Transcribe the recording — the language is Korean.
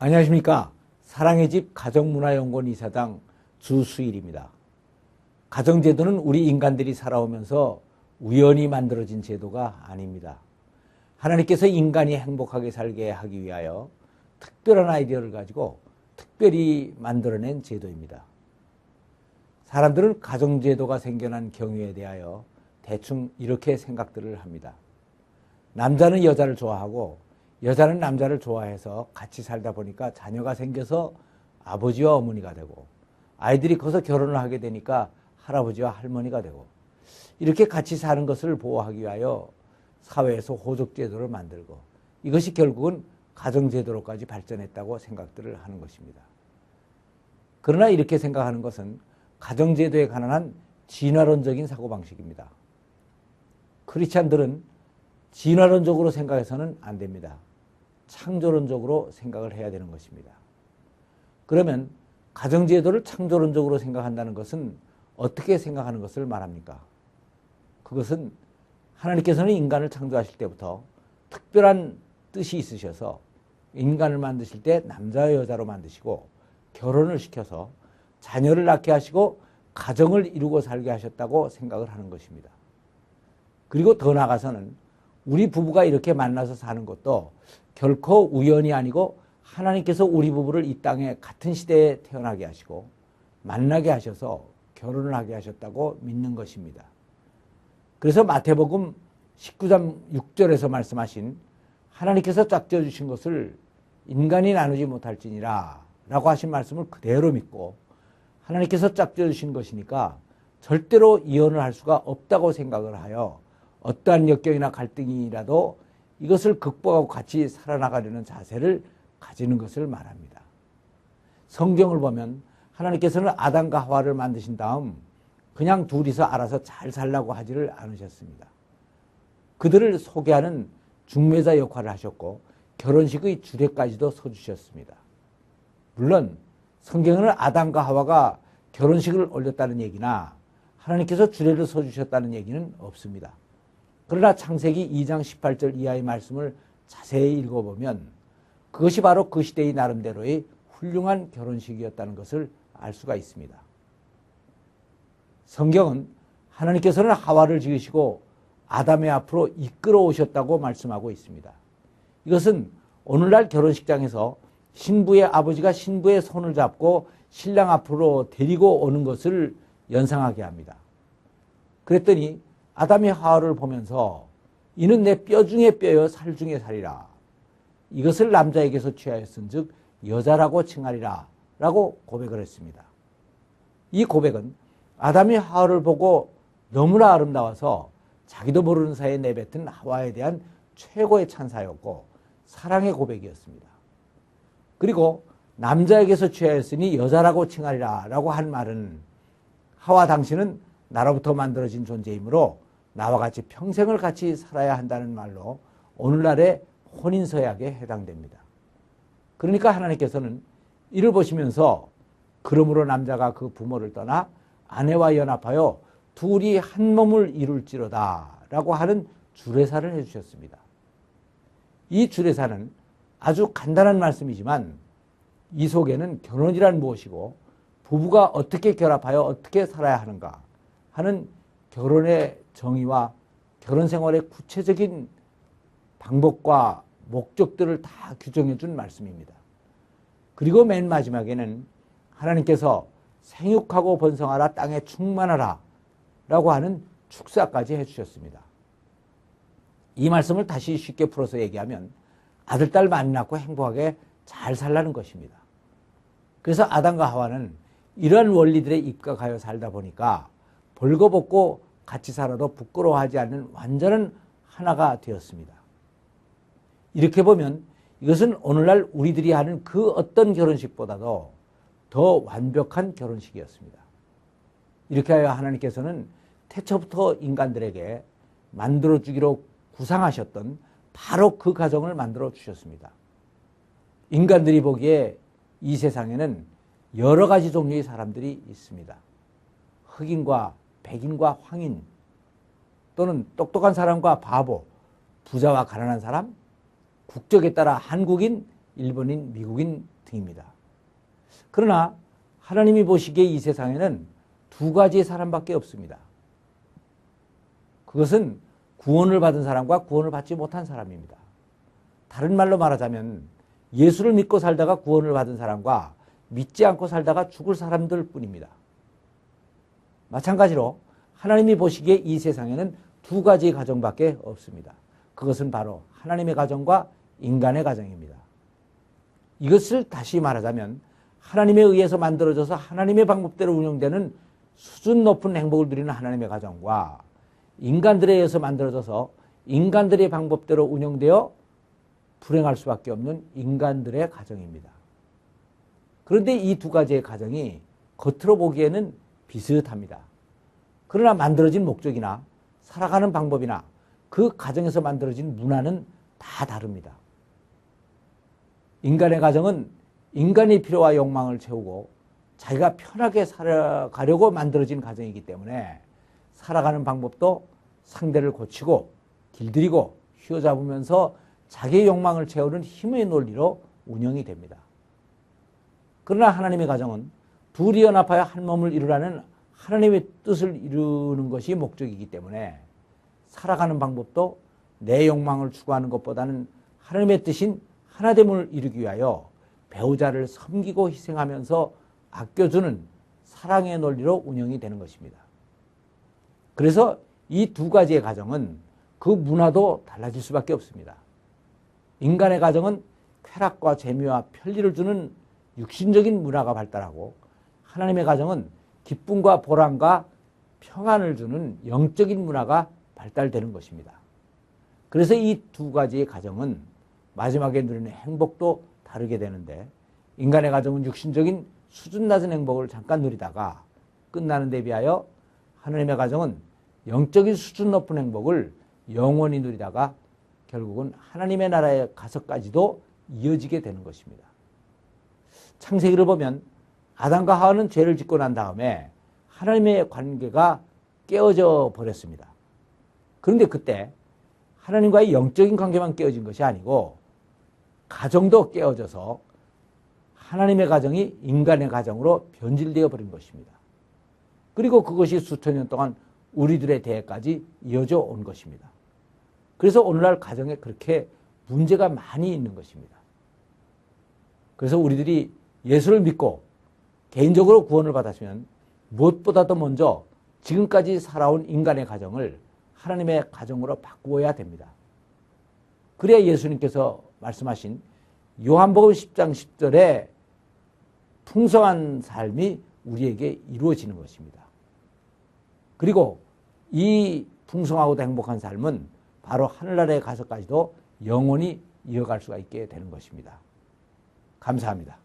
안녕하십니까. 사랑의 집 가정문화연구원 이사장 주수일입니다. 가정제도는 우리 인간들이 살아오면서 우연히 만들어진 제도가 아닙니다. 하나님께서 인간이 행복하게 살게 하기 위하여 특별한 아이디어를 가지고 특별히 만들어낸 제도입니다. 사람들은 가정제도가 생겨난 경위에 대하여 대충 이렇게 생각들을 합니다. 남자는 여자를 좋아하고 여자는 남자를 좋아해서 같이 살다 보니까 자녀가 생겨서 아버지와 어머니가 되고 아이들이 커서 결혼을 하게 되니까 할아버지와 할머니가 되고 이렇게 같이 사는 것을 보호하기 위하여 사회에서 호적제도를 만들고 이것이 결국은 가정제도로까지 발전했다고 생각들을 하는 것입니다. 그러나 이렇게 생각하는 것은 가정제도에 관한 진화론적인 사고방식입니다. 크리스찬들은 진화론적으로 생각해서는 안 됩니다. 창조론적으로 생각을 해야 되는 것입니다. 그러면 가정제도를 창조론적으로 생각한다는 것은 어떻게 생각하는 것을 말합니까? 그것은 하나님께서는 인간을 창조하실 때부터 특별한 뜻이 있으셔서 인간을 만드실 때 남자와 여자로 만드시고 결혼을 시켜서 자녀를 낳게 하시고 가정을 이루고 살게 하셨다고 생각을 하는 것입니다. 그리고 더 나아가서는 우리 부부가 이렇게 만나서 사는 것도 결코 우연이 아니고 하나님께서 우리 부부를 이 땅에 같은 시대에 태어나게 하시고 만나게 하셔서 결혼을 하게 하셨다고 믿는 것입니다. 그래서 마태복음 19장 6절에서 말씀하신 하나님께서 짝지어 주신 것을 인간이 나누지 못할지니라 라고 하신 말씀을 그대로 믿고 하나님께서 짝지어 주신 것이니까 절대로 이혼을 할 수가 없다고 생각을 하여 어떠한 역경이나 갈등이라도 이것을 극복하고 같이 살아나가려는 자세를 가지는 것을 말합니다. 성경을 보면 하나님께서는 아담과 하와를 만드신 다음 그냥 둘이서 알아서 잘 살라고 하지를 않으셨습니다. 그들을 소개하는 중매자 역할을 하셨고 결혼식의 주례까지도 서주셨습니다. 물론 성경에는 아담과 하와가 결혼식을 올렸다는 얘기나 하나님께서 주례를 서주셨다는 얘기는 없습니다. 그러나 창세기 2장 18절 이하의 말씀을 자세히 읽어보면 그것이 바로 그 시대의 나름대로의 훌륭한 결혼식이었다는 것을 알 수가 있습니다. 성경은 하나님께서는 하와를 지으시고 아담의 앞으로 이끌어 오셨다고 말씀하고 있습니다. 이것은 오늘날 결혼식장에서 신부의 아버지가 신부의 손을 잡고 신랑 앞으로 데리고 오는 것을 연상하게 합니다. 그랬더니 아담이 하와를 보면서 이는 내 뼈 중에 뼈요 살 중에 살이라. 이것을 남자에게서 취하였은즉 여자라고 칭하리라 라고 고백을 했습니다. 이 고백은 아담이 하와를 보고 너무나 아름다워서 자기도 모르는 사이에 내뱉은 하와에 대한 최고의 찬사였고 사랑의 고백이었습니다. 그리고 남자에게서 취하였으니 여자라고 칭하리라 라고 한 말은 하와 당신은 나로부터 만들어진 존재이므로 나와 같이 평생을 같이 살아야 한다는 말로 오늘날의 혼인서약에 해당됩니다. 그러니까 하나님께서는 이를 보시면서 그러므로 남자가 그 부모를 떠나 아내와 연합하여 둘이 한 몸을 이룰지로다 라고 하는 주례사를 해주셨습니다. 이 주례사는 아주 간단한 말씀이지만 이 속에는 결혼이란 무엇이고 부부가 어떻게 결합하여 어떻게 살아야 하는가 하는 결혼의 정의와 결혼 생활의 구체적인 방법과 목적들을 다 규정해 준 말씀입니다. 그리고 맨 마지막에는 하나님께서 생육하고 번성하라 땅에 충만하라 라고 하는 축사까지 해주셨습니다. 이 말씀을 다시 쉽게 풀어서 얘기하면 아들, 딸 많이 낳고 행복하게 잘 살라는 것입니다. 그래서 아담과 하와는 이러한 원리들에 입각하여 살다 보니까 벌거벗고 같이 살아도 부끄러워하지 않는 완전한 하나가 되었습니다. 이렇게 보면 이것은 오늘날 우리들이 하는 그 어떤 결혼식보다도 더 완벽한 결혼식이었습니다. 이렇게 하여 하나님께서는 태초부터 인간들에게 만들어주기로 구상하셨던 바로 그 가정을 만들어 주셨습니다. 인간들이 보기에 이 세상에는 여러 가지 종류의 사람들이 있습니다. 흑인과 백인과 황인, 또는 똑똑한 사람과 바보, 부자와 가난한 사람, 국적에 따라 한국인, 일본인, 미국인 등입니다. 그러나 하나님이 보시기에 이 세상에는 두 가지의 사람밖에 없습니다. 그것은 구원을 받은 사람과 구원을 받지 못한 사람입니다. 다른 말로 말하자면 예수를 믿고 살다가 구원을 받은 사람과 믿지 않고 살다가 죽을 사람들 뿐입니다. 마찬가지로 하나님이 보시기에 이 세상에는 두 가지의 가정밖에 없습니다. 그것은 바로 하나님의 가정과 인간의 가정입니다. 이것을 다시 말하자면 하나님에 의해서 만들어져서 하나님의 방법대로 운영되는 수준 높은 행복을 누리는 하나님의 가정과 인간들에 의해서 만들어져서 인간들의 방법대로 운영되어 불행할 수밖에 없는 인간들의 가정입니다. 그런데 이 두 가지의 가정이 겉으로 보기에는 비슷합니다. 그러나 만들어진 목적이나 살아가는 방법이나 그 가정에서 만들어진 문화는 다 다릅니다. 인간의 가정은 인간의 필요와 욕망을 채우고 자기가 편하게 살아가려고 만들어진 가정이기 때문에 살아가는 방법도 상대를 고치고 길들이고 휘어잡으면서 자기의 욕망을 채우는 힘의 논리로 운영이 됩니다. 그러나 하나님의 가정은 둘이 연합하여 한 몸을 이루라는 하나님의 뜻을 이루는 것이 목적이기 때문에 살아가는 방법도 내 욕망을 추구하는 것보다는 하나님의 뜻인 하나됨을 이루기 위하여 배우자를 섬기고 희생하면서 아껴주는 사랑의 논리로 운영이 되는 것입니다. 그래서 이 두 가지의 가정은 그 문화도 달라질 수밖에 없습니다. 인간의 가정은 쾌락과 재미와 편리를 주는 육신적인 문화가 발달하고 하나님의 가정은 기쁨과 보람과 평안을 주는 영적인 문화가 발달되는 것입니다. 그래서 이 두 가지의 가정은 마지막에 누리는 행복도 다르게 되는데 인간의 가정은 육신적인 수준 낮은 행복을 잠깐 누리다가 끝나는 데 비하여 하나님의 가정은 영적인 수준 높은 행복을 영원히 누리다가 결국은 하나님의 나라에 가서까지도 이어지게 되는 것입니다. 창세기를 보면 아담과 하와는 죄를 짓고 난 다음에 하나님의 관계가 깨어져 버렸습니다. 그런데 그때 하나님과의 영적인 관계만 깨어진 것이 아니고 가정도 깨어져서 하나님의 가정이 인간의 가정으로 변질되어 버린 것입니다. 그리고 그것이 수천 년 동안 우리들의 대해까지 이어져 온 것입니다. 그래서 오늘날 가정에 그렇게 문제가 많이 있는 것입니다. 그래서 우리들이 예수를 믿고 개인적으로 구원을 받았으면 무엇보다도 먼저 지금까지 살아온 인간의 가정을 하나님의 가정으로 바꾸어야 됩니다. 그래야 예수님께서 말씀하신 요한복음 10장 10절에 풍성한 삶이 우리에게 이루어지는 것입니다. 그리고 이 풍성하고도 행복한 삶은 바로 하늘나라에 가서까지도 영원히 이어갈 수가 있게 되는 것입니다. 감사합니다.